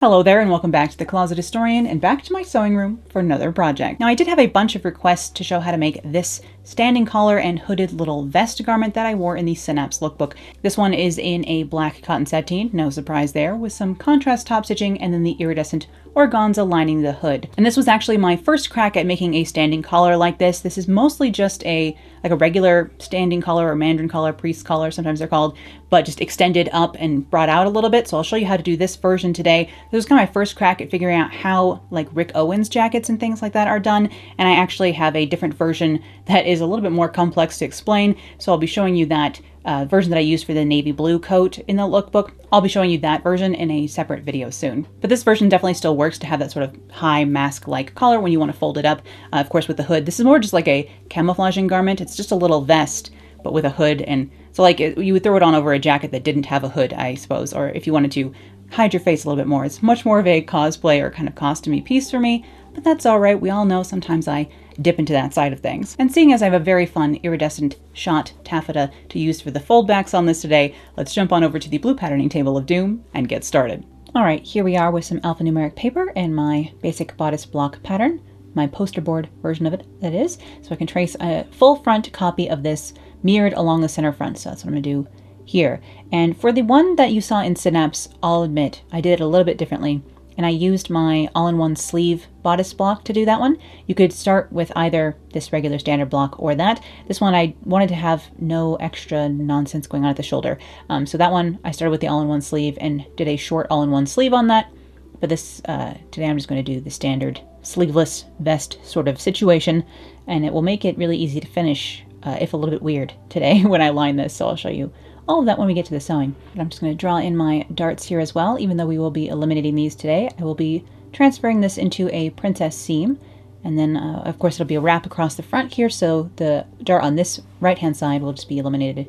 Hello there and welcome back to The Closet Historian and back to my sewing room for another project. Now I did have a bunch of requests to show how to make this standing collar and hooded little vest garment that I wore in the Synapse lookbook. This one is in a black cotton sateen, no surprise there, with some contrast top stitching and then the iridescent organza lining the hood. And this was actually my first crack at making a standing collar like this. This is mostly just a regular standing collar or mandarin collar, priest collar, sometimes they're called, but just extended up and brought out a little bit. So I'll show you how to do this version today. This was kind of my first crack at figuring out how like Rick Owens jackets and things like that are done. And I actually have a different version that is a little bit more complex to explain. So I'll be showing you that version that I used for the navy blue coat in the lookbook. I'll be showing you that version in a separate video soon. But this version definitely still works to have that sort of high mask-like collar when you want to fold it up. Of course, with the hood, this is more just like a camouflaging garment. It's just a little vest, but with a hood. And so like you would throw it on over a jacket that didn't have a hood, I suppose. Or if you wanted to hide your face a little bit more. It's much more of a cosplay or kind of costumey piece for me. But that's all right. We all know sometimes I dip into that side of things. And seeing as I have a very fun iridescent shot taffeta to use for the foldbacks on this today, let's jump on over to the blue patterning table of doom and get started. All right, here we are with some alphanumeric paper and my basic bodice block pattern, my poster board version of it, that is. So I can trace a full front copy of this mirrored along the center front. So that's what I'm gonna do here. And for the one that you saw in Synapse, I'll admit, I did it a little bit differently. And I used my all-in-one sleeve bodice block to do that one. You could start with either this regular standard block or that. This one I wanted to have no extra nonsense going on at the shoulder. So that one I started with the all-in-one sleeve and did a short all-in-one sleeve on that. But this today I'm just going to do the standard sleeveless vest sort of situation, and it will make it really easy to finish, if a little bit weird today when I line this. So I'll show you all of that when we get to the sewing. But I'm just going to draw in my darts here as well. Even though we will be eliminating these today, I will be transferring this into a princess seam. And then, of course, it'll be a wrap across the front here, so the dart on this right-hand side will just be eliminated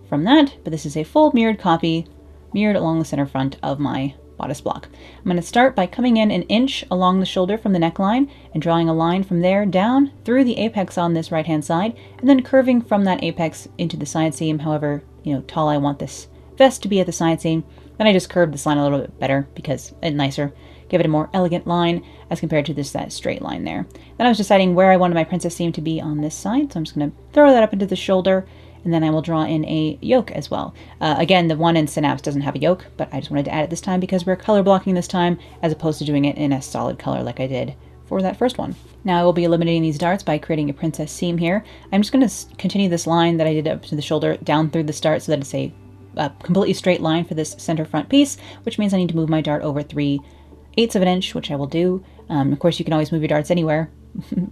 from that. But this is a full mirrored copy, mirrored along the center front of my bodice block. I'm going to start by coming in an inch along the shoulder from the neckline and drawing a line from there down through the apex on this right-hand side, and then curving from that apex into the side seam, however tall I want this vest to be at the side seam. Then I just curved this line a little bit better because it's nicer. Give it a more elegant line as compared to that straight line there. Then I was deciding where I wanted my princess seam to be on this side, so I'm just going to throw that up into the shoulder, and then I will draw in a yoke as well. Again, the one in Synapse doesn't have a yoke, but I just wanted to add it this time because we're color blocking this time as opposed to doing it in a solid color like I did for that first one. Now I will be eliminating these darts by creating a princess seam here. I'm just going to continue this line that I did up to the shoulder down through the start so that it's a completely straight line for this center front piece, which means I need to move my dart over 3/8 of an inch, which I will do. Of course, you can always move your darts anywhere,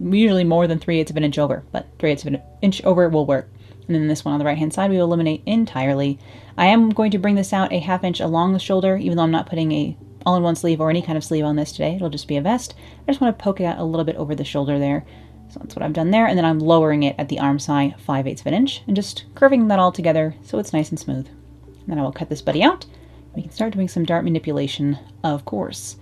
usually more than 3/8 of an inch over, but 3/8 of an inch over will work. And then this one on the right hand side we will eliminate entirely. I am going to bring this out a 1/2 inch along the shoulder, even though I'm not putting a all-in-one sleeve or any kind of sleeve on this today. It'll just be a vest. I just want to poke it out a little bit over the shoulder there. So that's what I've done there. And then I'm lowering it at the arm side 5/8 of an inch and just curving that all together so it's nice and smooth. And then I will cut this buddy out. We can start doing some dart manipulation, of course.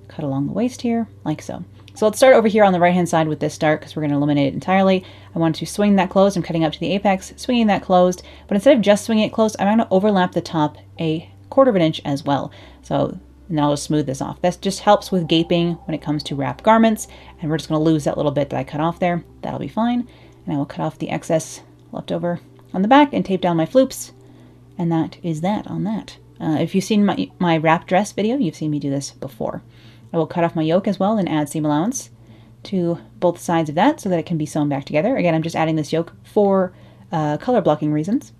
Cut along the waist here, like so. So let's start over here on the right-hand side with this dart because we're going to eliminate it entirely. I want to swing that closed. I'm cutting up to the apex, swinging that closed. But instead of just swinging it closed, I'm going to overlap the top a 1/4 of an inch as well. And then I'll just smooth this off. That just helps with gaping when it comes to wrap garments. And we're just going to lose that little bit that I cut off there. That'll be fine. And I will cut off the excess left over on the back and tape down my floops. And that is that on that. If you've seen my wrap dress video, you've seen me do this before. I will cut off my yoke as well and add seam allowance to both sides of that so that it can be sewn back together. Again, I'm just adding this yoke for color blocking reasons,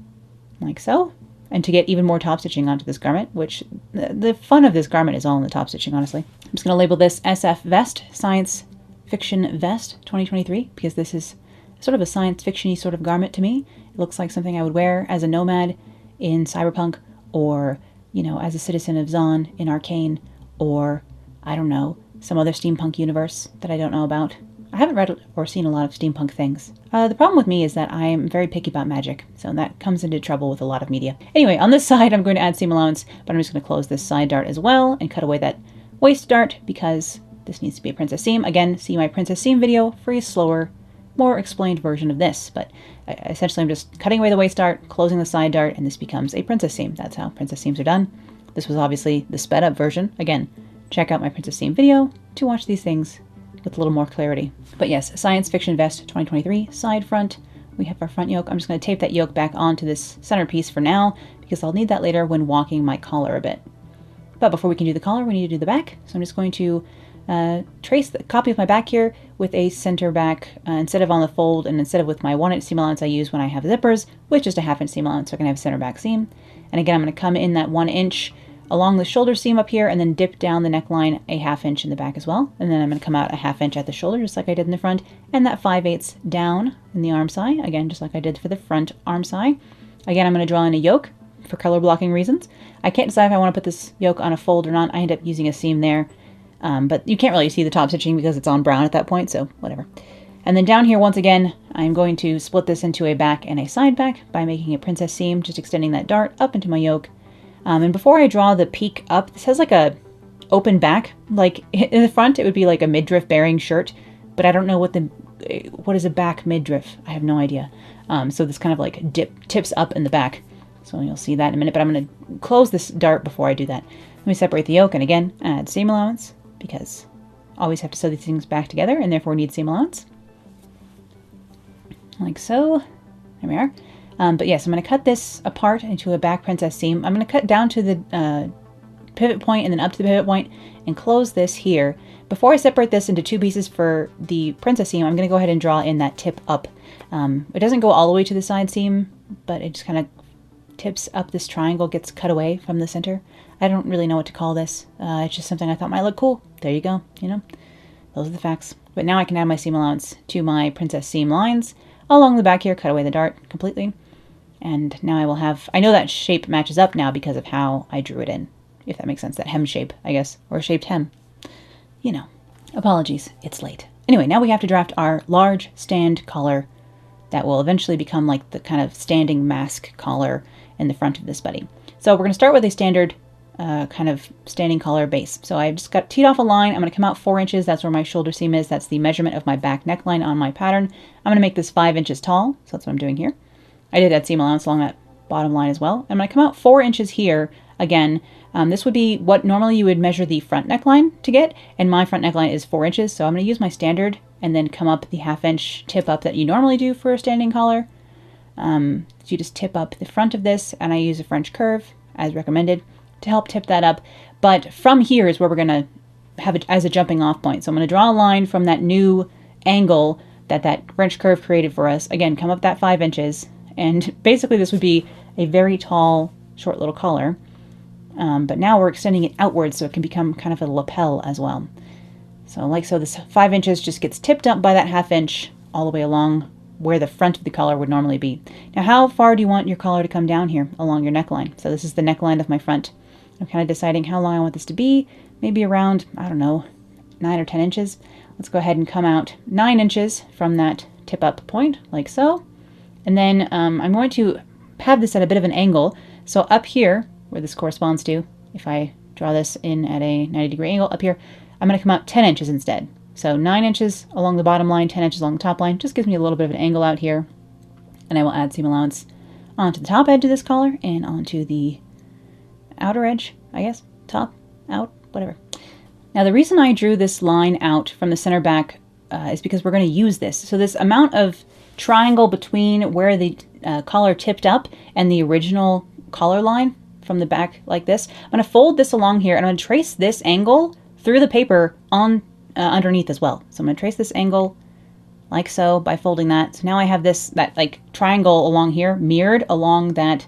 like so. And to get even more top stitching onto this garment, which the fun of this garment is all in the top stitching, honestly. I'm just going to label this SF Vest, Science Fiction Vest 2023, because this is sort of a science fiction-y sort of garment to me. It looks like something I would wear as a nomad in Cyberpunk, or, as a citizen of Zon in Arcane, or, I don't know, some other steampunk universe that I don't know about. I haven't read or seen a lot of steampunk things. The problem with me is that I'm very picky about magic, so that comes into trouble with a lot of media. Anyway, on this side, I'm going to add seam allowance, but I'm just going to close this side dart as well and cut away that waist dart because this needs to be a princess seam. Again, see my princess seam video for a slower, more explained version of this, but essentially I'm just cutting away the waist dart, closing the side dart, and this becomes a princess seam. That's how princess seams are done. This was obviously the sped up version. Again, check out my Princess Seam video to watch these things with a little more clarity. But yes, Science Fiction Vest 2023 side front. We have our front yoke. I'm just going to tape that yoke back onto this centerpiece for now because I'll need that later when walking my collar a bit. But before we can do the collar, we need to do the back. So I'm just going to trace the copy of my back here with a center back instead of on the fold and instead of with my 1-inch seam allowance I use when I have zippers with just a 1/2-inch seam allowance so I can have a center back seam. And again, I'm going to come in that 1 inch along the shoulder seam up here and then dip down the neckline a 1/2 inch in the back as well. And then I'm going to come out a 1/2 inch at the shoulder just like I did in the front, and that 5/8 down in the arm side, again just like I did for the front arm side. Again, I'm going to draw in a yoke for color blocking reasons. I can't decide if I want to put this yoke on a fold or not. I end up using a seam there, but you can't really see the top stitching because it's on brown at that point, so whatever. And then down here, once again, I'm going to split this into a back and a side back by making a princess seam, just extending that dart up into my yoke. And before I draw the peak up, this has like a open back. Like in the front, it would be like a midriff bearing shirt, but I don't know what is a back midriff. I have no idea. So this kind of like tips up in the back. So you'll see that in a minute, but I'm going to close this dart before I do that. Let me separate the yoke and again, add seam allowance because I always have to sew these things back together and therefore need seam allowance. Like so. There we are. But yes, I'm going to cut this apart into a back princess seam. I'm going to cut down to the pivot point and then up to the pivot point and close this here. Before I separate this into 2 pieces for the princess seam, I'm going to go ahead and draw in that tip up. It doesn't go all the way to the side seam, but it just kind of tips up. This triangle gets cut away from the center. I don't really know what to call this. It's just something I thought might look cool. There you go. You know, those are the facts. But now I can add my seam allowance to my princess seam lines along the back here, cut away the dart completely. And now I will have, I know that shape matches up now because of how I drew it in, if that makes sense, that hem shape, I guess, or a shaped hem. You know, apologies, it's late. Anyway, now we have to draft our large stand collar that will eventually become like the kind of standing mask collar in the front of this buddy. So we're going to start with a standard kind of standing collar base. So I just got teed off a line. I'm going to come out 4 inches. That's where my shoulder seam is. That's the measurement of my back neckline on my pattern. I'm going to make this 5 inches tall. So that's what I'm doing here. I did add seam allowance along that bottom line as well. I'm going to come out 4 inches here. Again, this would be what normally you would measure the front neckline to get. And my front neckline is 4 inches. So I'm going to use my standard and then come up the 1/2 inch tip up that you normally do for a standing collar. So you just tip up the front of this, and I use a French curve as recommended to help tip that up. But from here is where we're going to have it as a jumping off point. So I'm going to draw a line from that new angle that French curve created for us. Again, come up that 5 inches. And basically this would be a very tall, short little collar. But now we're extending it outwards so it can become kind of a lapel as well. So like so, this 5 inches just gets tipped up by that 1/2 inch all the way along where the front of the collar would normally be. Now, how far do you want your collar to come down here along your neckline? So this is the neckline of my front. I'm kind of deciding how long I want this to be. Maybe around, I don't know, 9 or 10 inches. Let's go ahead and come out 9 inches from that tip up point, like so. And then I'm going to have this at a bit of an angle. So up here, where this corresponds to, if I draw this in at a 90-degree angle up here, I'm going to come out 10 inches instead. So 9 inches along the bottom line, 10 inches along the top line. Just gives me a little bit of an angle out here. And I will add seam allowance onto the top edge of this collar and onto the outer edge, I guess. Top, out, whatever. Now the reason I drew this line out from the center back is because we're going to use this. So this amount of triangle between where the collar tipped up and the original collar line from the back like this, I'm going to fold this along here and I'm going to trace this angle through the paper on underneath as well. So I'm going to trace this angle like so by folding that. So now I have that like triangle along here mirrored along that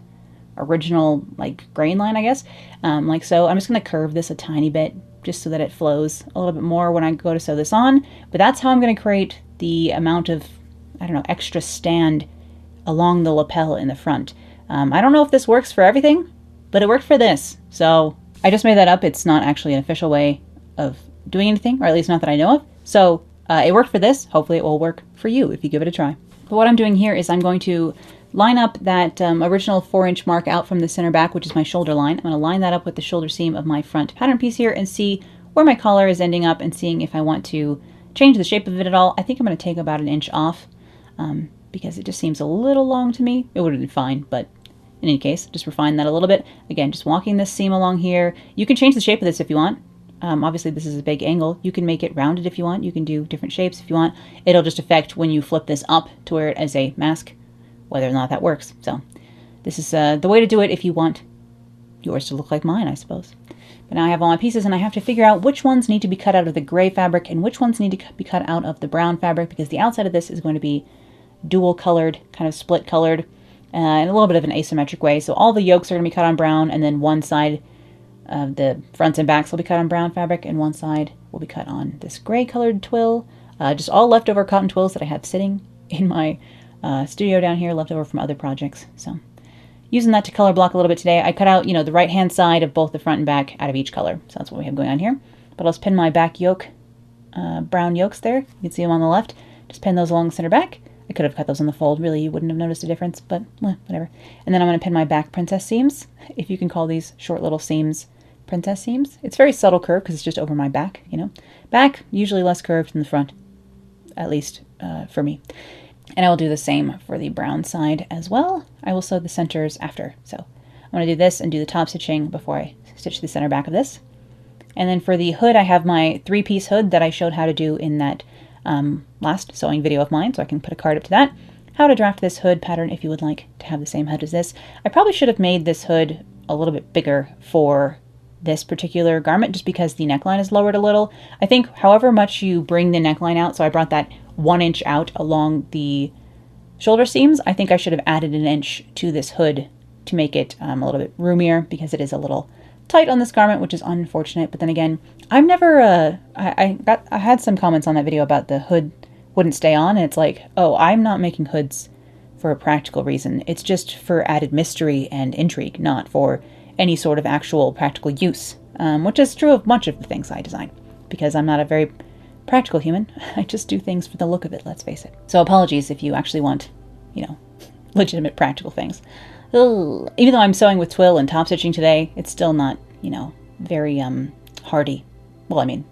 original like grain line, I guess, like so. I'm just going to curve this a tiny bit just so that it flows a little bit more when I go to sew this on. But that's how I'm going to create the amount of, I don't know, extra stand along the lapel in the front. I don't know if this works for everything, but it worked for this. So I just made that up. It's not actually an official way of doing anything, or at least not that I know of. So it worked for this. Hopefully it will work for you if you give it a try. But what I'm doing here is I'm going to line up that original 4-inch mark out from the center back, which is my shoulder line. I'm going to line that up with the shoulder seam of my front pattern piece here and see where my collar is ending up and seeing if I want to change the shape of it at all. I think I'm going to take about 1 inch off because it just seems a little long to me. It would have been fine, but in any case, just refine that a little bit. Again, just walking this seam along here. You can change the shape of this if you want. Obviously this is a big angle. You can make it rounded if you want. You can do different shapes if you want. It'll just affect when you flip this up to wear it as a mask, whether or not that works. So this is the way to do it if you want yours to look like mine, I suppose. But now I have all my pieces, and I have to figure out which ones need to be cut out of the gray fabric and which ones need to be cut out of the brown fabric, because the outside of this is going to be dual colored, kind of split colored, in a little bit of an asymmetric way. So all the yolks are going to be cut on brown, and then one side of the fronts and backs will be cut on brown fabric, and one side will be cut on this gray colored twill. Just all leftover cotton twills that I have sitting in my studio down here, left over from other projects. So using that to color block a little bit today. I cut out, the right hand side of both the front and back out of each color. So that's what we have going on here. But I'll just pin my back yoke, brown yolks there. You can see them on the left. Just pin those along the center back. I could have cut those in the fold. Really, you wouldn't have noticed a difference, but whatever. And then I'm going to pin my back princess seams, if you can call these short little seams princess seams. It's very subtle curve because it's just over my back, Back, usually less curved than the front, at least for me. And I will do the same for the brown side as well. I will sew the centers after. So I'm going to do this and do the top stitching before I stitch the center back of this. And then for the hood, I have my 3-piece hood that I showed how to do in that last sewing video of mine, so I can put a card up to that. How to draft this hood pattern if you would like to have the same hood as this. I probably should have made this hood a little bit bigger for this particular garment, just because the neckline is lowered a little. I think however much you bring the neckline out, so I brought that 1 inch out along the shoulder seams, I think I should have added an inch to this hood to make it a little bit roomier, because it is a little tight on this garment, which is unfortunate. But then again, I've never, I had some comments on that video about the hood wouldn't stay on, and it's like, oh, I'm not making hoods for a practical reason. It's just for added mystery and intrigue, not for any sort of actual practical use, which is true of much of the things I design, because I'm not a very practical human. I just do things for the look of it, let's face it. So apologies if you actually want, legitimate practical things. Ugh. Even though I'm sewing with twill and top stitching today, it's still not, very hardy. Well, I mean,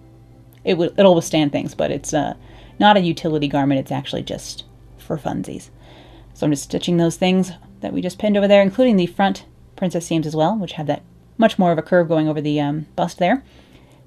it'll withstand things, but it's not a utility garment. It's actually just for funsies. So I'm just stitching those things that we just pinned over there, including the front princess seams as well, which have that much more of a curve going over the bust there.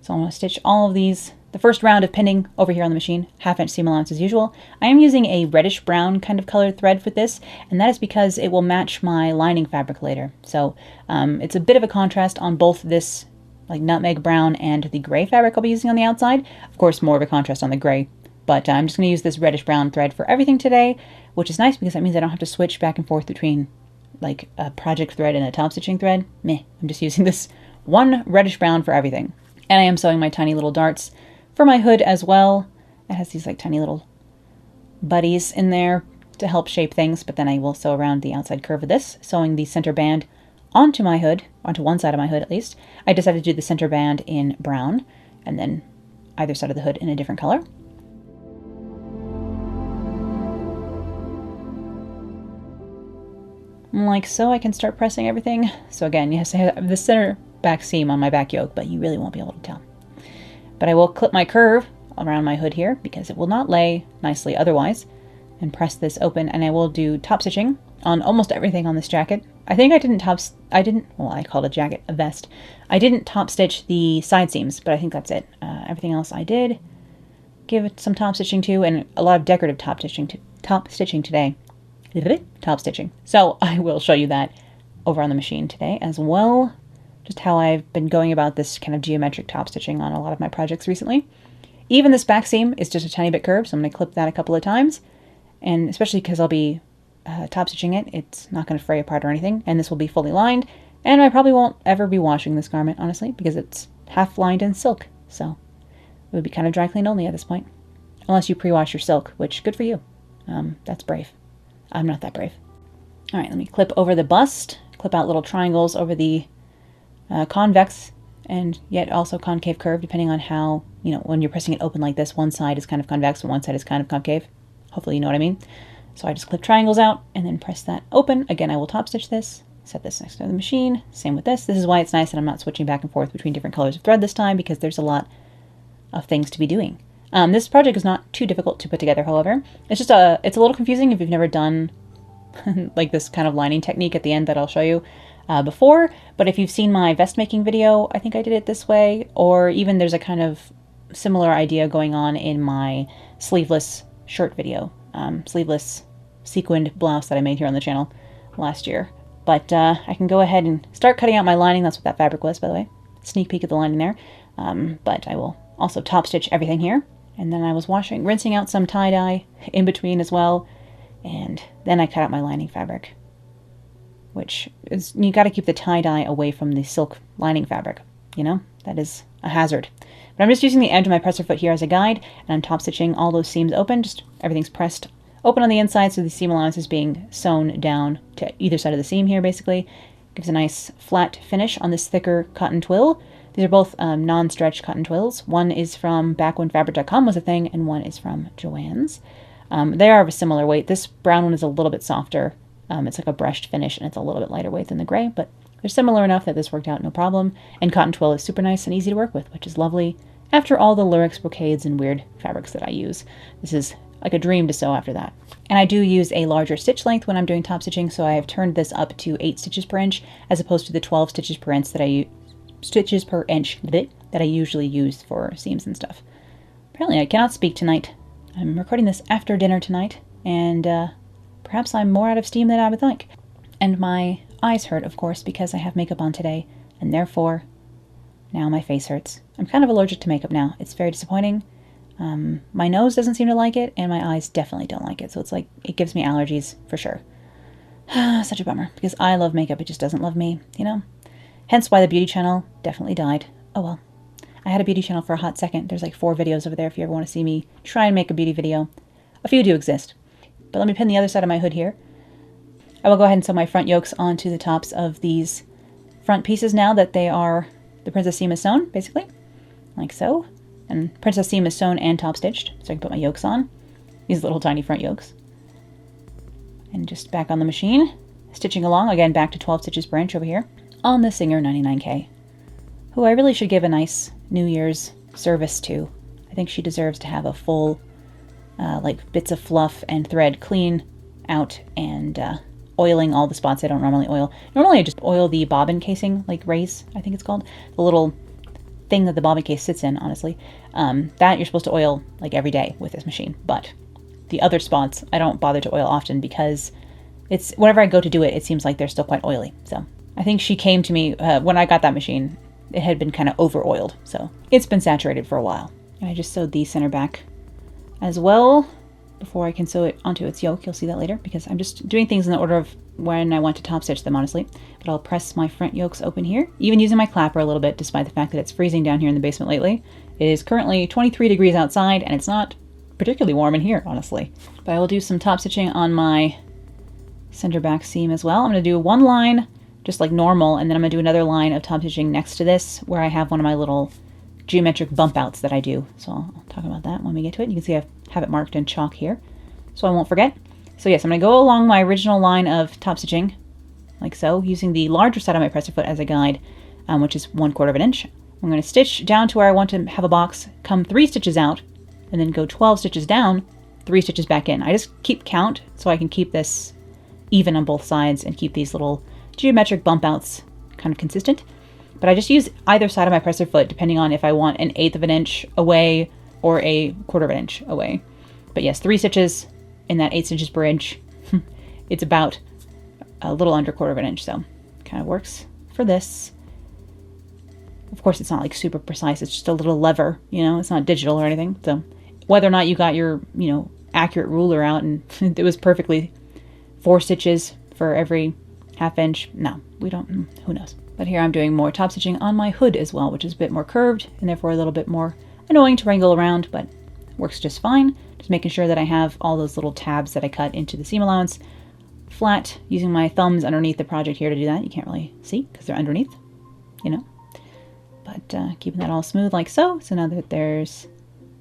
So I'm going to stitch all of these, the first round of pinning over here on the machine, 1/2 inch seam allowance as usual. I am using a reddish brown kind of colored thread for this, and that is because it will match my lining fabric later. So it's a bit of a contrast on both this like nutmeg brown and the gray fabric I'll be using on the outside. Of course, more of a contrast on the gray, but I'm just going to use this reddish brown thread for everything today, which is nice because that means I don't have to switch back and forth between like a project thread and a top stitching thread. Meh, I'm just using this one reddish brown for everything. And I am sewing my tiny little darts for my hood as well. It has these like tiny little buddies in there to help shape things, but then I will sew around the outside curve of this, sewing the center band onto my hood, onto one side of my hood at least. I decided to do the center band in brown, and then either side of the hood in a different color. Like so, I can start pressing everything. So again, yes, I have the center back seam on my back yoke, but you really won't be able to tell. But I will clip my curve around my hood here because it will not lay nicely otherwise, and press this open, and I will do top stitching on almost everything on this jacket. I think well, I called a jacket a vest. I didn't top stitch the side seams, but I think that's it. Everything else I did give it some top stitching to, and a lot of decorative top stitching today. Top stitching. So I will show you that over on the machine today as well. Just how I've been going about this kind of geometric top stitching on a lot of my projects recently. Even this back seam is just a tiny bit curved, so I'm going to clip that a couple of times. And especially because I'll be top stitching it, it's not going to fray apart or anything. And this will be fully lined. And I probably won't ever be washing this garment, honestly, because it's half lined in silk. So it would be kind of dry clean only at this point. Unless you pre-wash your silk, which good for you. That's brave. I'm not that brave. All right, let me clip over the bust, clip out little triangles over the convex and yet also concave curve, depending on how, when you're pressing it open like this, one side is kind of convex and one side is kind of concave. Hopefully you know what I mean. So I just clip triangles out and then press that open. Again, I will top stitch this, set this next to the machine. Same with this. This is why it's nice that I'm not switching back and forth between different colors of thread this time, because there's a lot of things to be doing. This project is not too difficult to put together, however. It's just it's a little confusing if you've never done like this kind of lining technique at the end that I'll show you. before, but if you've seen my vest making video, I think I did it this way, or even there's a kind of similar idea going on in my sleeveless shirt video, sleeveless sequined blouse that I made here on the channel last year. But I can go ahead and start cutting out my lining. That's what that fabric was, by the way. Sneak peek at the lining there. But I will also top stitch everything here. And then I was rincing out some tie-dye in between as well. And then I cut out my lining fabric, which is, you got to keep the tie-dye away from the silk lining fabric. You know, that is a hazard. But I'm just using the edge of my presser foot here as a guide, and I'm top stitching all those seams open. Just everything's pressed open on the inside, so the seam allowance is being sewn down to either side of the seam here, basically. Gives a nice flat finish on this thicker cotton twill. These are both non-stretch cotton twills. One is from backwhenfabric.com was a thing, and one is from Joann's. They are of a similar weight. This brown one is a little bit softer. It's like a brushed finish, and it's a little bit lighter weight than the gray, but they're similar enough that this worked out no problem. And cotton twill is super nice and easy to work with, which is lovely after all the lyrics, brocades, and weird fabrics that I use. This is like a dream to sew after that. And I do use a larger stitch length when I'm doing top stitching, so I have turned this up to 8 stitches per inch as opposed to the 12 stitches per inch that I usually use for seams and stuff. Apparently I cannot speak tonight. I'm recording this after dinner tonight, and perhaps I'm more out of steam than I would think. And my eyes hurt, of course, because I have makeup on today, and therefore now my face hurts. I'm kind of allergic to makeup now. It's very disappointing. My nose doesn't seem to like it, and my eyes definitely don't like it. So it's like, it gives me allergies for sure. Such a bummer, because I love makeup. It just doesn't love me, you know? Hence why the beauty channel definitely died. Oh well. I had a beauty channel for a hot second. There's like 4 videos over there if you ever want to see me try and make a beauty video. A few do exist. But let me pin the other side of my hood here. I will go ahead and sew my front yokes onto the tops of these front pieces now that they are, the princess seam is sewn, basically. Like so. And princess seam is sewn and top stitched, so I can put my yokes on. These little tiny front yokes. And just back on the machine, stitching along, again back to 12 stitches per inch over here, on the Singer 99K, who I really should give a nice New Year's service to. I think she deserves to have a full, like bits of fluff and thread clean out and oiling all the spots I don't normally oil. Normally I just oil the bobbin casing, like raise, I think it's called. The little thing that the bobbin case sits in, honestly. That you're supposed to oil like every day with this machine. But the other spots, I don't bother to oil often because it's, whenever I go to do it, it seems like they're still quite oily. So I think she came to me, when I got that machine, it had been kind of over-oiled. So it's been saturated for a while. And I just sewed the center back as well before I can sew it onto its yoke. You'll see that later because I'm just doing things in the order of when I want to top stitch them, honestly. But I'll press my front yokes open here, even using my clapper a little bit, despite the fact that it's freezing down here in the basement lately. It is currently 23 degrees outside, and it's not particularly warm in here, honestly. But I will do some top stitching on my center back seam as well. I'm going to do one line, just like normal, and then I'm going to do another line of top stitching next to this, where I have one of my little geometric bump outs that I do. So I'll talk about that when we get to it. You can see I have it marked in chalk here, so I won't forget. So yes, I'm going to go along my original line of top stitching, like so, using the larger side of my presser foot as a guide, which is 1/4 of an inch. I'm going to stitch down to where I want to have a box, come 3 stitches out, and then go 12 stitches down, 3 stitches back in. I just keep count so I can keep this even on both sides and keep these little geometric bump outs kind of consistent. But I just use either side of my presser foot depending on if I want 1/8 of an inch away or 1/4 of an inch away. But yes, 3 stitches in that 8 stitches per inch. It's about a little under 1/4 of an inch, so kind of works for this. Of course, it's not like super precise. It's just a little lever, you know, it's not digital or anything. So whether or not you got your, you know, accurate ruler out and it was perfectly 4 stitches for every 1/2 inch, no, we don't, who knows. But here I'm doing more top stitching on my hood as well, which is a bit more curved and therefore a little bit more annoying to wrangle around, but works just fine. Just making sure that I have all those little tabs that I cut into the seam allowance flat, using my thumbs underneath the project here to do that. You can't really see because they're underneath, you know. But keeping that all smooth like so. So now that there's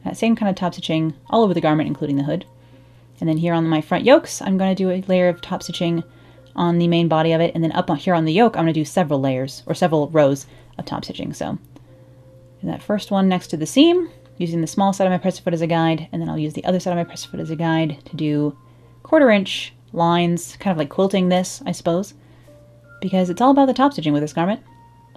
that same kind of top stitching all over the garment, including the hood. And then here on my front yokes, I'm going to do a layer of top stitching on the main body of it. And then up here on the yoke, I'm going to do several layers or several rows of top stitching. So in that first one next to the seam, using the small side of my presser foot as a guide, and then I'll use the other side of my presser foot as a guide to do 1/4 inch lines, kind of like quilting this, I suppose. because it's all about the top stitching with this garment.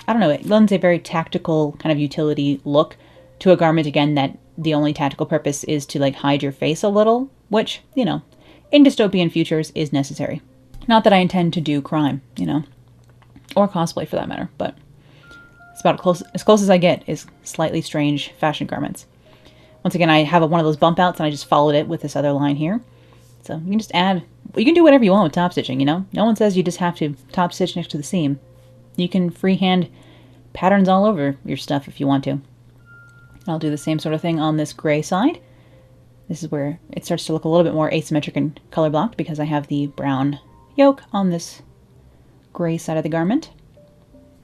I don't know, it lends a very tactical kind of utility look to a garment, again, that the only tactical purpose is to like hide your face a little, which, you know, in dystopian futures is necessary. Not that I intend to do crime, you know, or cosplay for that matter, but it's about as close as I get is slightly strange fashion garments. Once again, I have one of those bump outs and I just followed it with this other line here. So you can just add, you can do whatever you want with top stitching, you know? No one says you just have to top stitch next to the seam. You can freehand patterns all over your stuff if you want to. I'll do the same sort of thing on this gray side. This is where it starts to look a little bit more asymmetric and color blocked because I have the brown yoke on this gray side of the garment.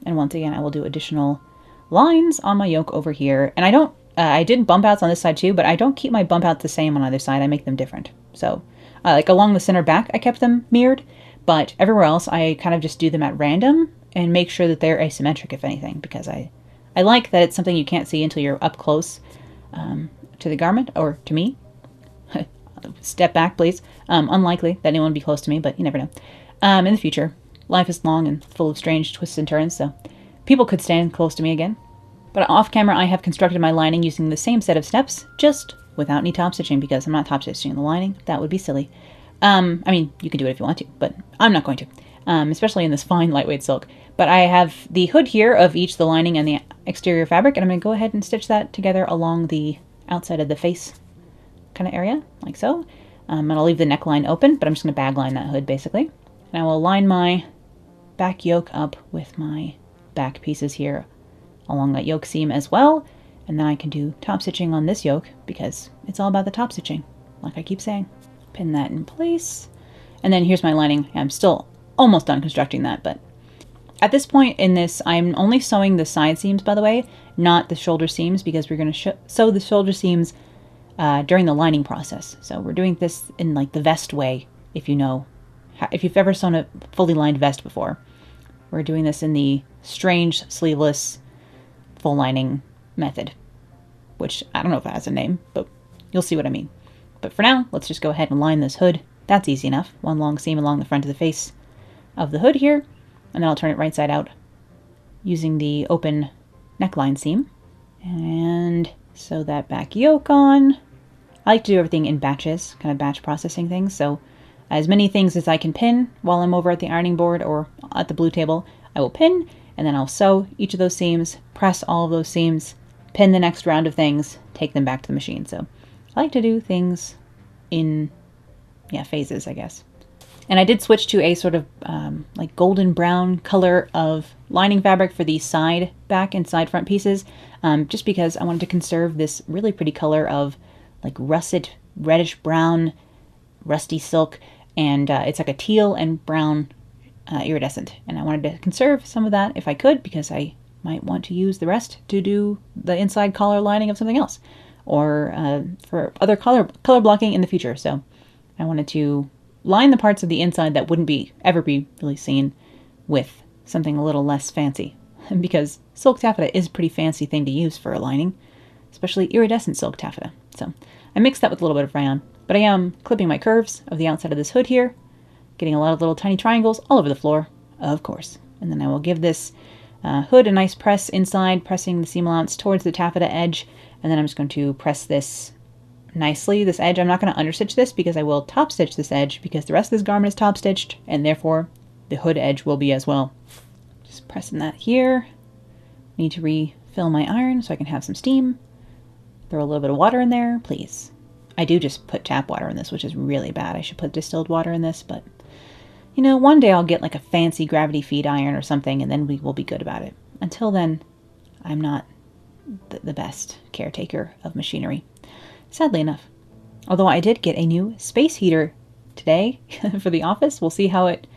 And once again, I will do additional lines on my yoke over here. And I did bump outs on this side too, but I don't keep my bump outs the same on either side. I make them different. So like along the center back, I kept them mirrored, but everywhere else, I kind of just do them at random and make sure that they're asymmetric, if anything, because I like that it's something you can't see until you're up close to the garment, or to me. Step back, please. Unlikely that anyone would be close to me, but you never know. In the future, life is long and full of strange twists and turns, so people could stand close to me again. But off camera, I have constructed my lining using the same set of steps, just without any top stitching, because I'm not top stitching the lining. That would be silly. I mean, you can do it if you want to, but I'm not going to, especially in this fine lightweight silk. But I have the hood here of each the lining and the exterior fabric, and I'm going to go ahead and stitch that together along the outside of the face kind of area, like so. And I'll leave the neckline open, but I'm just going to bagline that hood, basically. And I will line my back yoke up with my back pieces here along that yoke seam as well. And then I can do top stitching on this yoke, because it's all about the top stitching, like I keep saying. Pin that in place. And then here's my lining. I'm still almost done constructing that, but at this point in this, I'm only sewing the side seams, by the way, not the shoulder seams, because we're going to sew the shoulder seams during the lining process. So we're doing this in like the vest way, if you know, if you've ever sewn a fully lined vest before. We're doing this in the strange, sleeveless, full lining method, which I don't know if it has a name, but you'll see what I mean. But for now, let's just go ahead and line this hood. That's easy enough. One long seam along the front of the face of the hood here, and then I'll turn it right side out using the open neckline seam. And sew that back yoke on. I like to do everything in batches, kind of batch processing things, so as many things as I can pin while I'm over at the ironing board or at the blue table, I will pin, and then I'll sew each of those seams, press all of those seams, pin the next round of things, take them back to the machine. So I like to do things in, phases, I guess. And I did switch to a sort of like golden brown color of lining fabric for the side back and side front pieces, just because I wanted to conserve this really pretty color of like russet, reddish brown, rusty silk, and it's like a teal and brown iridescent. And I wanted to conserve some of that if I could, because I might want to use the rest to do the inside collar lining of something else, or for other color blocking in the future. So I wanted to line the parts of the inside that wouldn't ever be really seen with something a little less fancy, because silk taffeta is a pretty fancy thing to use for a lining, especially iridescent silk taffeta. So I mixed that with a little bit of rayon, but I am clipping my curves of the outside of this hood here, getting a lot of little tiny triangles all over the floor, of course. And then I will give this hood a nice press inside, pressing the seam allowance towards the taffeta edge, and then I'm just going to press this nicely, this edge. I'm not going to understitch this because I will top stitch this edge, because the rest of this garment is top stitched, and therefore the hood edge will be as well. Just pressing that here. Need to refill my iron so I can have some steam. Throw a little bit of water in there, please. I do just put tap water in this, which is really bad. I should put distilled water in this, but you know, one day I'll get like a fancy gravity feed iron or something, and then we will be good about it. Until then, I'm not the best caretaker of machinery, sadly enough. Although I did get a new space heater today for the office. We'll see how it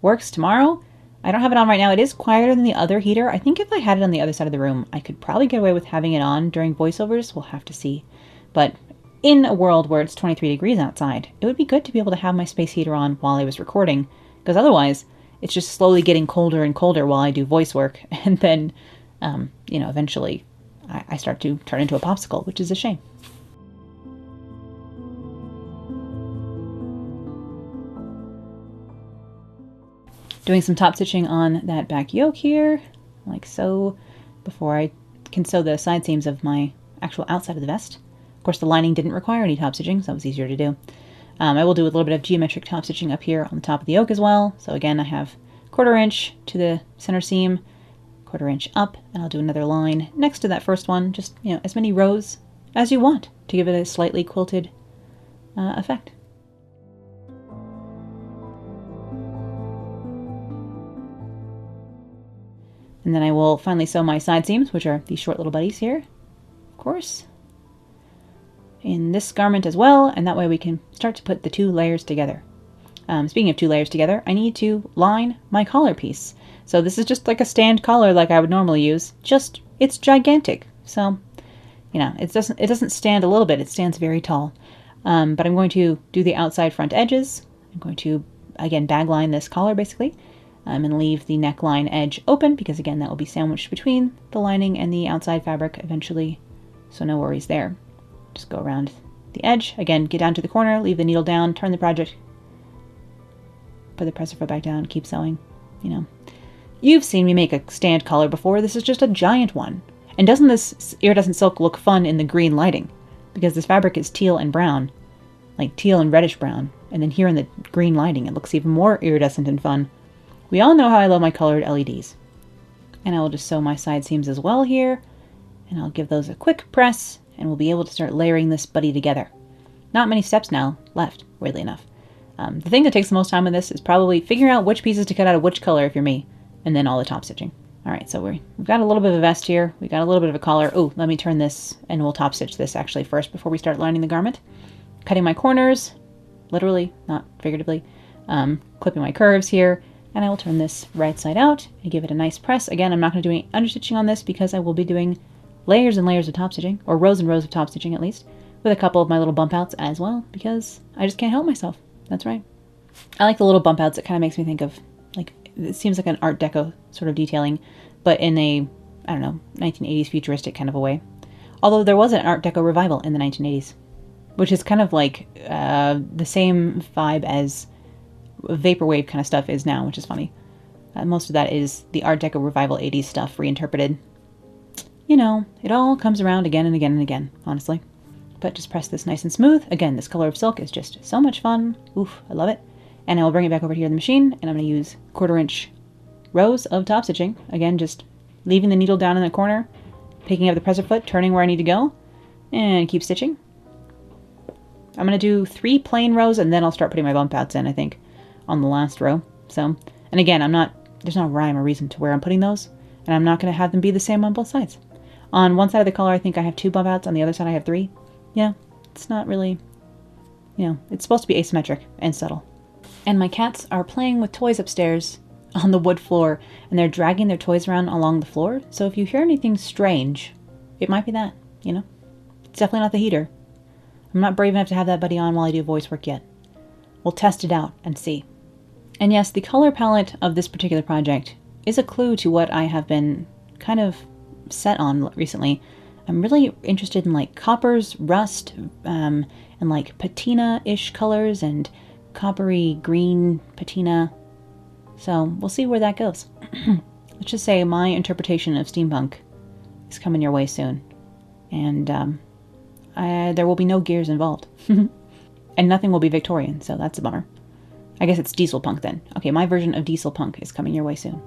works tomorrow. I don't have it on right now. It is quieter than the other heater. I think if I had it on the other side of the room, I could probably get away with having it on during voiceovers. We'll have to see. But in a world where it's 23 degrees outside, it would be good to be able to have my space heater on while I was recording, because otherwise it's just slowly getting colder and colder while I do voice work. And then, eventually I start to turn into a popsicle, which is a shame. Doing some top stitching on that back yoke here, like so, before I can sew the side seams of my actual outside of the vest. Of course, the lining didn't require any top stitching, so it was easier to do. I will do a little bit of geometric top stitching up here on the top of the yoke as well. So again, I have 1/4 inch to the center seam, 1/4 inch up, and I'll do another line next to that first one, just, you know, as many rows as you want to give it a slightly quilted effect. And then I will finally sew my side seams, which are these short little buddies here, of course, in this garment as well, and that way we can start to put the 2 layers together. Speaking of 2 layers together, I need to line my collar piece. So this is just like a stand collar like I would normally use, just it's gigantic. So, you know, it doesn't stand a little bit, it stands very tall. But I'm going to do the outside front edges. I'm going to, again, bag line this collar basically, and leave the neckline edge open because, again, that will be sandwiched between the lining and the outside fabric eventually, so no worries there. Just go around the edge. Again, get down to the corner, leave the needle down, turn the project, put the presser foot back down, keep sewing, you know. You've seen me make a stand collar before. This is just a giant one. And doesn't this iridescent silk look fun in the green lighting? Because this fabric is teal and brown, like teal and reddish brown. And then here in the green lighting, it looks even more iridescent and fun. We all know how I love my colored LEDs. And I will just sew my side seams as well here. And I'll give those a quick press, and we'll be able to start layering this buddy together. Not many steps now left, weirdly enough. The thing that takes the most time in this is probably figuring out which pieces to cut out of which color if you're me, and then all the top stitching. All right, so we've got a little bit of a vest here. We've got a little bit of a collar. Oh, let me turn this, and we'll top stitch this actually first before we start lining the garment. Cutting my corners, literally, not figuratively. Clipping my curves here, and I will turn this right side out and give it a nice press. Again, I'm not going to do any understitching on this because I will be doing layers and layers of top stitching, or rows and rows of top stitching at least, with a couple of my little bump outs as well, because I just can't help myself. That's right. I like the little bump outs. It kind of makes me think of, like, it seems like an Art Deco sort of detailing, but in a, I don't know, 1980s futuristic kind of a way. Although there was an Art Deco revival in the 1980s, which is kind of like the same vibe as vaporwave kind of stuff is now, which is funny. Most of that is the Art Deco revival 80s stuff reinterpreted. You know, it all comes around again and again and again, honestly. But just press this nice and smooth. Again, this color of silk is just so much fun. Oof, I love it. And I will bring it back over here to the machine, and I'm going to use 1/4 inch rows of top stitching. Again, just leaving the needle down in the corner, picking up the presser foot, turning where I need to go, and keep stitching. I'm going to do 3 plain rows, and then I'll start putting my bump outs in, I think, on the last row. So, and again, there's no rhyme or reason to where I'm putting those, and I'm not going to have them be the same on both sides. On one side of the collar, I think I have 2 bump outs. On the other side, I have 3. Yeah, it's not really, you know, it's supposed to be asymmetric and subtle. And my cats are playing with toys upstairs on the wood floor, and they're dragging their toys around along the floor. So if you hear anything strange, it might be that, you know? It's definitely not the heater. I'm not brave enough to have that buddy on while I do voice work yet. We'll test it out and see. And yes, the color palette of this particular project is a clue to what I have been kind of set on recently. I'm really interested in like coppers, rust, and like patina-ish colors and coppery green patina. So we'll see where that goes. Let's just say my interpretation of steampunk is coming your way soon. And there will be no gears involved. And nothing will be Victorian, so that's a bummer. I guess it's diesel punk then. Okay, my version of diesel punk is coming your way soon.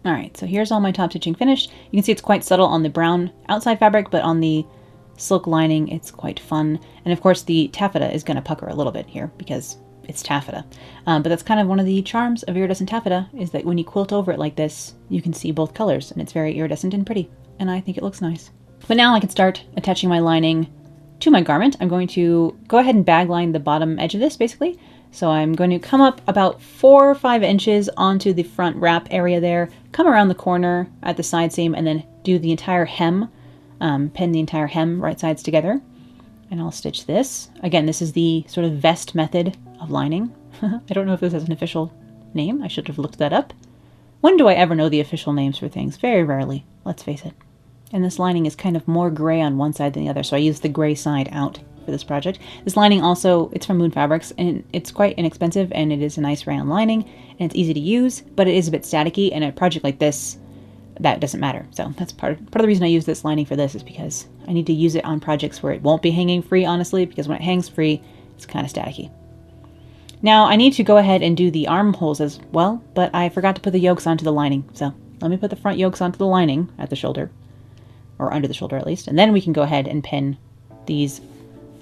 Alright, so here's all my top stitching finished. You can see it's quite subtle on the brown outside fabric, but on the silk lining it's quite fun. And of course the taffeta is going to pucker a little bit here because it's taffeta. But that's kind of one of the charms of iridescent taffeta, is that when you quilt over it like this, you can see both colors, and it's very iridescent and pretty. And I think it looks nice. But now I can start attaching my lining to my garment. I'm going to go ahead and bag line the bottom edge of this, basically. So I'm going to come up about 4 or 5 inches onto the front wrap area there, come around the corner at the side seam, and then do the entire hem, pin the entire hem right sides together. And I'll stitch this. Again, this is the sort of vest method of lining. I don't know if this has an official name. I should have looked that up. When do I ever know the official names for things? Very rarely, let's face it. And this lining is kind of more gray on one side than the other, so I used the gray side out for this project. This lining also, it's from Moon Fabrics, and it's quite inexpensive, and it is a nice rayon lining, and it's easy to use, but it is a bit staticky, and a project like this, that doesn't matter. So that's part of the reason I use this lining for this, is because I need to use it on projects where it won't be hanging free, honestly, because when it hangs free, it's kind of staticky. Now, I need to go ahead and do the armholes as well, but I forgot to put the yokes onto the lining, so let me put the front yokes onto the lining at the shoulder, or under the shoulder at least, and then we can go ahead and pin these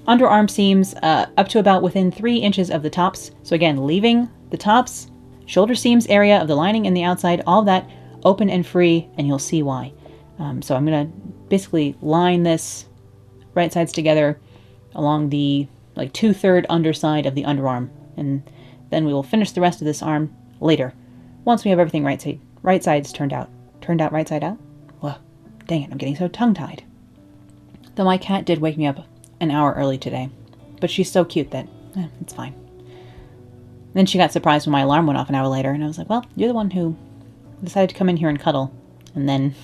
underarm seams up to about within 3 inches of the tops. So again, leaving the tops, shoulder seams area of the lining and the outside, all of that open and free, and you'll see why. So I'm going to basically line this right sides together along the like 2/3 underside of the underarm, and then we will finish the rest of this arm later, once we have everything right sides turned out. Turned out right side out? Well, dang it, I'm getting so tongue-tied. Though my cat did wake me up an hour early today, but she's so cute that it's fine. Then she got surprised when my alarm went off an hour later, and I was like, well, you're the one who decided to come in here and cuddle, and then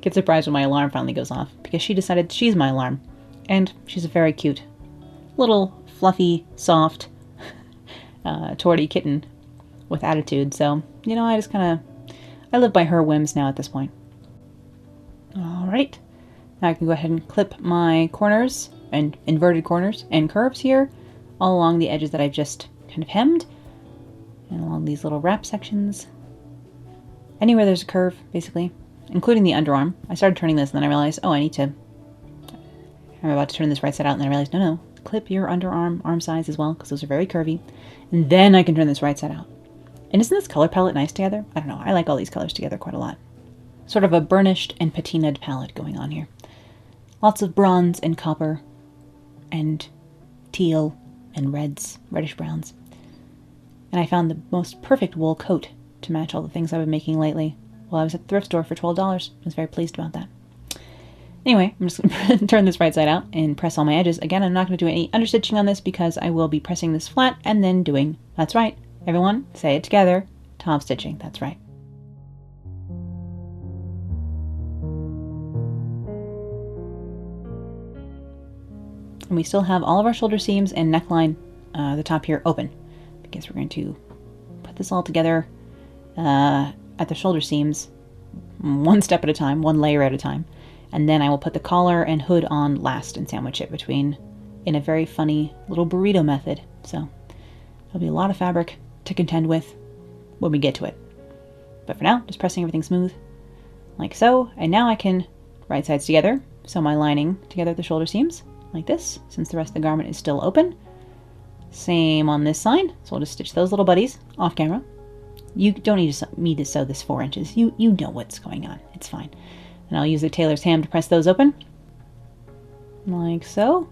get surprised when my alarm finally goes off, because she decided she's my alarm. And she's a very cute, little, fluffy, soft, torty kitten with attitude, so, you know, I just kind of, I live by her whims now at this point. Alright, now I can go ahead and clip my corners, and inverted corners, and curves here, all along the edges that I've just kind of hemmed, and along these little wrap sections. Anywhere there's a curve, basically, including the underarm. I started turning this, and then I realized, oh, I'm about to turn this right side out, and then I realized, no, clip your underarm, arm sides as well, because those are very curvy, and then I can turn this right side out. And isn't this color palette nice together? I don't know, I like all these colors together quite a lot. Sort of a burnished and patinaed palette going on here. Lots of bronze and copper, and teal, and reds, reddish browns. And I found the most perfect wool coat to match all the things I've been making lately while I was at the thrift store for $12. I was very pleased about that. Anyway, I'm just going to turn this right side out and press all my edges. Again, I'm not going to do any understitching on this because I will be pressing this flat and then doing, that's right, everyone, say it together, top stitching, that's right. And we still have all of our shoulder seams and neckline, the top here, open, because we're going to put this all together at the shoulder seams, one step at a time, one layer at a time, and then I will put the collar and hood on last and sandwich it between in a very funny little burrito method. So there'll be a lot of fabric to contend with when we get to it. But for now, just pressing everything smooth, like so, and now I can right sides together, sew my lining together at the shoulder seams, like this, since the rest of the garment is still open. Same on this side, so we'll just stitch those little buddies off camera. You don't need me to sew this 4 inches. You know what's going on. It's fine. And I'll use the tailor's ham to press those open. Like so.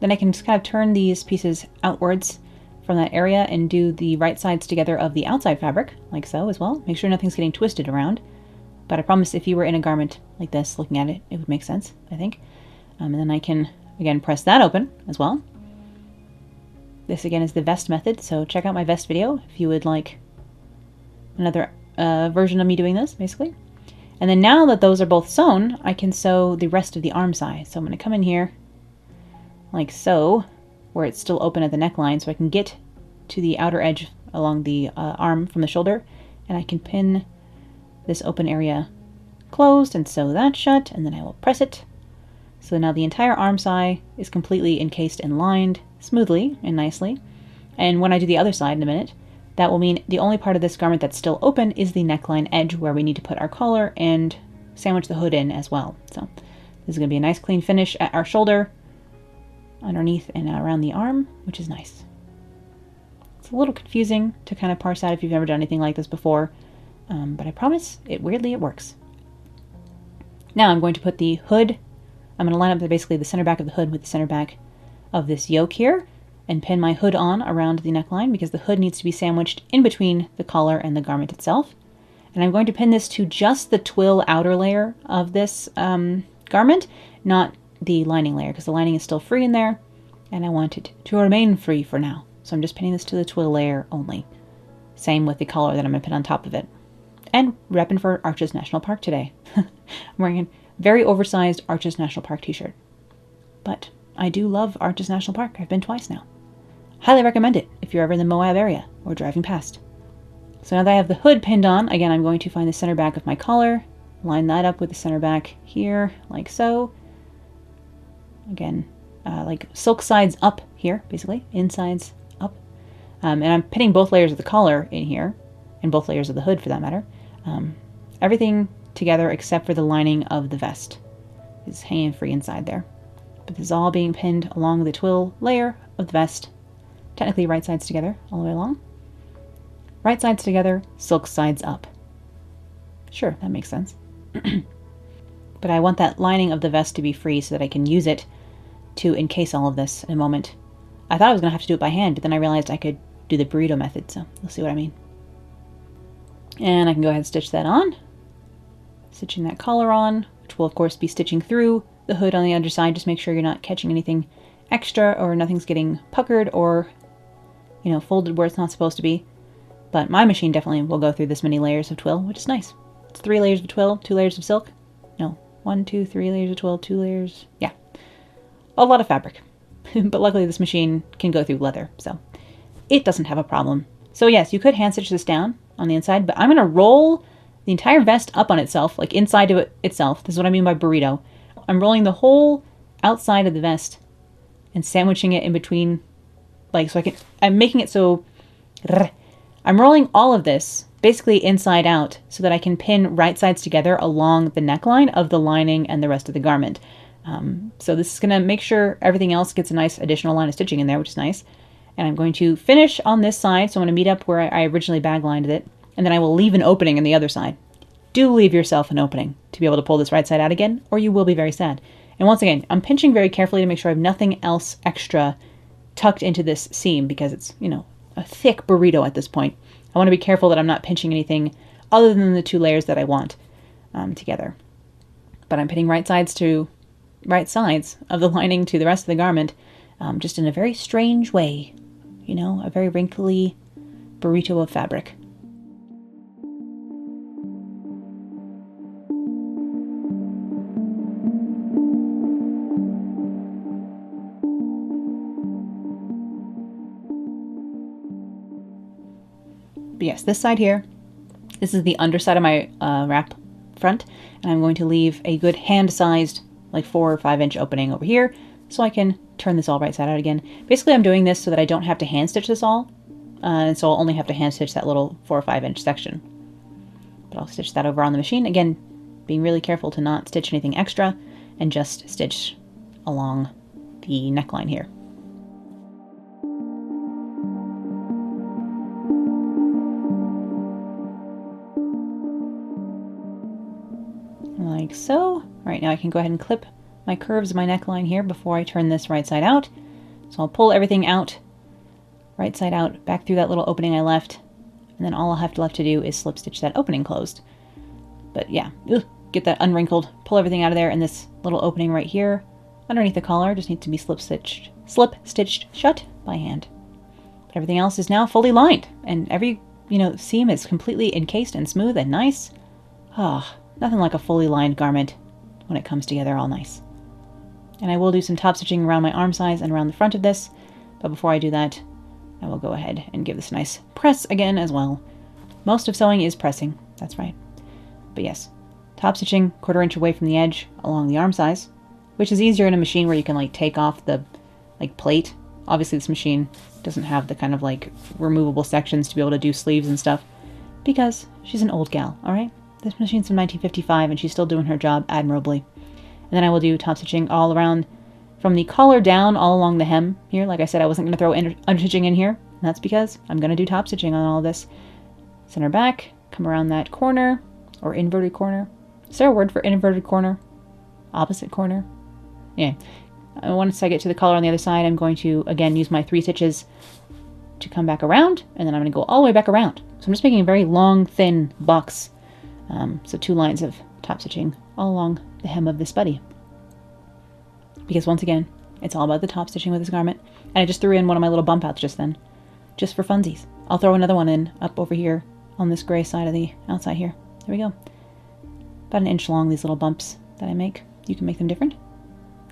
Then I can just kind of turn these pieces outwards from that area and do the right sides together of the outside fabric, like so as well. Make sure nothing's getting twisted around. But I promise if you were in a garment like this, looking at it, it would make sense, I think. And then I can, again, press that open as well. This, again, is the vest method, so check out my vest video if you would like another version of me doing this, basically. And then now that those are both sewn, I can sew the rest of the arm side. So I'm going to come in here, like so, where it's still open at the neckline, so I can get to the outer edge along the arm from the shoulder, and I can pin this open area closed and sew that shut, and then I will press it. So now the entire arm side is completely encased and lined smoothly and nicely. And when I do the other side in a minute, that will mean the only part of this garment that's still open is the neckline edge where we need to put our collar and sandwich the hood in as well. So this is going to be a nice clean finish at our shoulder, underneath and around the arm, which is nice. It's a little confusing to kind of parse out if you've never done anything like this before, but I promise it works. Now I'm going to put the hood, I'm going to line up basically the center back of the hood with the center back of this yoke here, and pin my hood on around the neckline because the hood needs to be sandwiched in between the collar and the garment itself. And I'm going to pin this to just the twill outer layer of this garment, not the lining layer, because the lining is still free in there, and I want it to remain free for now. So I'm just pinning this to the twill layer only. Same with the collar that I'm going to pin on top of it. and repping for Arches National Park today. I'm wearing a very oversized Arches National Park t-shirt. But I do love Arches National Park. I've been twice now. Highly recommend it if you're ever in the Moab area or driving past. So now that I have the hood pinned on, again, I'm going to find the center back of my collar, line that up with the center back here, like so. Again, like silk sides up here, basically, insides up. And I'm pinning both layers of the collar in here, and both layers of the hood for that matter. Everything together except for the lining of the vest is hanging free inside there. But this is all being pinned along the twill layer of the vest. Technically right sides together all the way along. Right sides together, silk sides up. Sure, that makes sense. But I want that lining of the vest to be free so that I can use it to encase all of this in a moment. I thought I was going to have to do it by hand, but then I realized I could do the burrito method, so you'll see what I mean. And I can go ahead and stitch that on. Stitching that collar on, which will of course be stitching through the hood on the underside. Just make sure you're not catching anything extra or nothing's getting puckered or, you know, folded where it's not supposed to be. But my machine definitely will go through this many layers of twill, which is nice. It's 3 layers of twill, 2 layers of silk. No, 1, 2, 3 layers of twill, 2 layers. Yeah, a lot of fabric. But luckily this machine can go through leather, so it doesn't have a problem. So yes, you could hand stitch this down on the inside, but I'm going to roll the entire vest up on itself, like inside of it itself. This is what I mean by burrito. I'm rolling the whole outside of the vest and sandwiching it in between, like, so I'm making it so, I'm rolling all of this basically inside out so that I can pin right sides together along the neckline of the lining and the rest of the garment. So this is going to make sure everything else gets a nice additional line of stitching in there, which is nice. And I'm going to finish on this side, so I'm going to meet up where I originally bag-lined it, and then I will leave an opening in the other side. Do leave yourself an opening to be able to pull this right side out again, or you will be very sad. And once again, I'm pinching very carefully to make sure I have nothing else extra tucked into this seam, because it's, you know, a thick burrito at this point. I want to be careful that I'm not pinching anything other than the 2 layers that I want together. But I'm pinning right sides of the lining to the rest of the garment, just in a very strange way. You know, a very wrinkly burrito of fabric. But yes, this side here, this is the underside of my wrap front, and I'm going to leave a good hand-sized, like 4 or 5 inch opening over here, so I can turn this all right side out again. Basically, I'm doing this so that I don't have to hand stitch this all, and so I'll only have to hand stitch that little 4 or 5 inch section. But I'll stitch that over on the machine, again, being really careful to not stitch anything extra, and just stitch along the neckline here. Like so. All right, now I can go ahead and clip my curves of my neckline here before I turn this right side out. So I'll pull everything out, right side out, back through that little opening I left, and then all I'll have left to do is slip stitch that opening closed. But yeah, get that unwrinkled, pull everything out of there, and this little opening right here underneath the collar just needs to be slip stitched shut by hand. But everything else is now fully lined, and every, you know, seam is completely encased and smooth and nice. Ah, nothing like a fully lined garment when it comes together all nice. And I will do some top stitching around my arm size and around the front of this, but before I do that, I will go ahead and give this a nice press again as well. Most of sewing is pressing, that's right. But yes, top stitching 1/4 inch away from the edge along the arm size, which is easier in a machine where you can like take off the like plate. Obviously this machine doesn't have the kind of like removable sections to be able to do sleeves and stuff, because she's an old gal, alright? This machine's from 1955 and she's still doing her job admirably. And then I will do top stitching all around from the collar down all along the hem here. Like I said, I wasn't going to throw under stitching in here, and that's because I'm going to do top stitching on all this. Center back, come around that corner, or inverted corner. Is there a word for inverted corner? Opposite corner? Yeah. Once I get to the collar on the other side, I'm going to, again, use my 3 stitches to come back around, and then I'm going to go all the way back around. So I'm just making a very long, thin box. So 2 lines of top stitching all along the hem of this buddy. Because once again, it's all about the top stitching with this garment. And I just threw in one of my little bump outs just then, just for funsies. I'll throw another one in up over here on this gray side of the outside here. There we go. About an inch long, these little bumps that I make. You can make them different.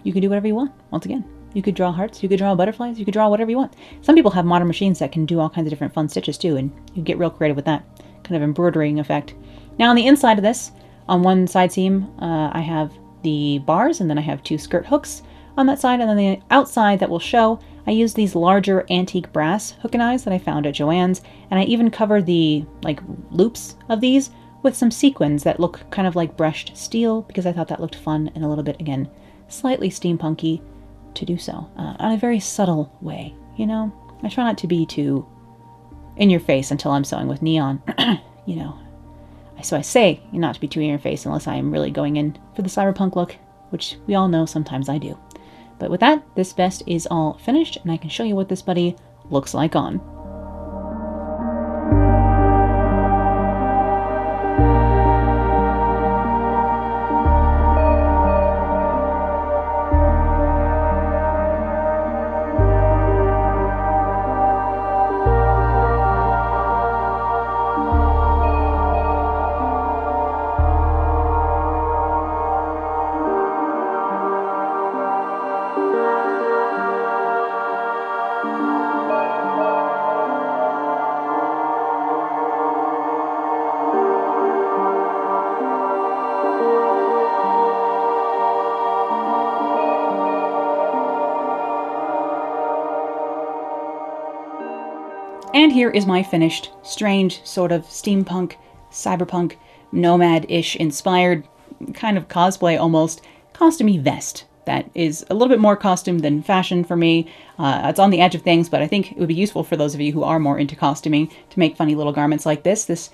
You can do whatever you want. Once again, you could draw hearts, you could draw butterflies, you could draw whatever you want. Some people have modern machines that can do all kinds of different fun stitches too, and you get real creative with that kind of embroidering effect. Now on the inside of this, on one side seam, I have the bars, and then I have 2 skirt hooks on that side, and then the outside that will show, I use these larger antique brass hook and eyes that I found at Joann's, and I even cover the loops of these with some sequins that look kind of like brushed steel, because I thought that looked fun and a little bit, again, slightly steampunky to do so, on a very subtle way, you know? I try not to be too in your face until I'm sewing with neon, you know? So I say not to be too in your face unless I am really going in for the cyberpunk look, which we all know sometimes I do. But with that, this vest is all finished, and I can show you what this buddy looks like on. And here is my finished, strange, sort of steampunk, cyberpunk, nomad-ish inspired, kind of cosplay almost, costumey vest. That is a little bit more costume than fashion for me. It's on the edge of things, but I think it would be useful for those of you who are more into costuming to make funny little garments like this. This,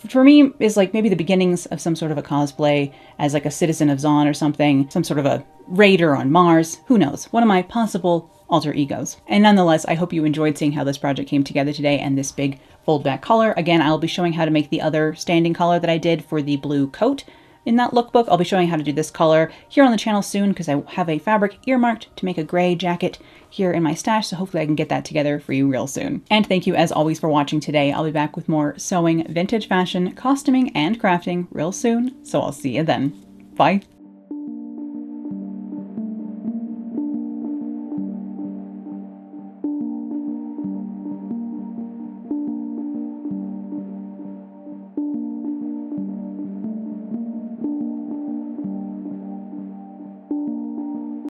for me, is like maybe the beginnings of some sort of a cosplay as like a citizen of Zon or something, some sort of a raider on Mars. Who knows? One of my possible alter egos. And nonetheless, I hope you enjoyed seeing how this project came together today and this big fold back collar. Again, I'll be showing how to make the other standing collar that I did for the blue coat in that lookbook. I'll be showing how to do this collar here on the channel soon, because I have a fabric earmarked to make a gray jacket here in my stash, so hopefully I can get that together for you real soon. And thank you as always for watching today. I'll be back with more sewing, vintage fashion, costuming, and crafting real soon, so I'll see you then. Bye!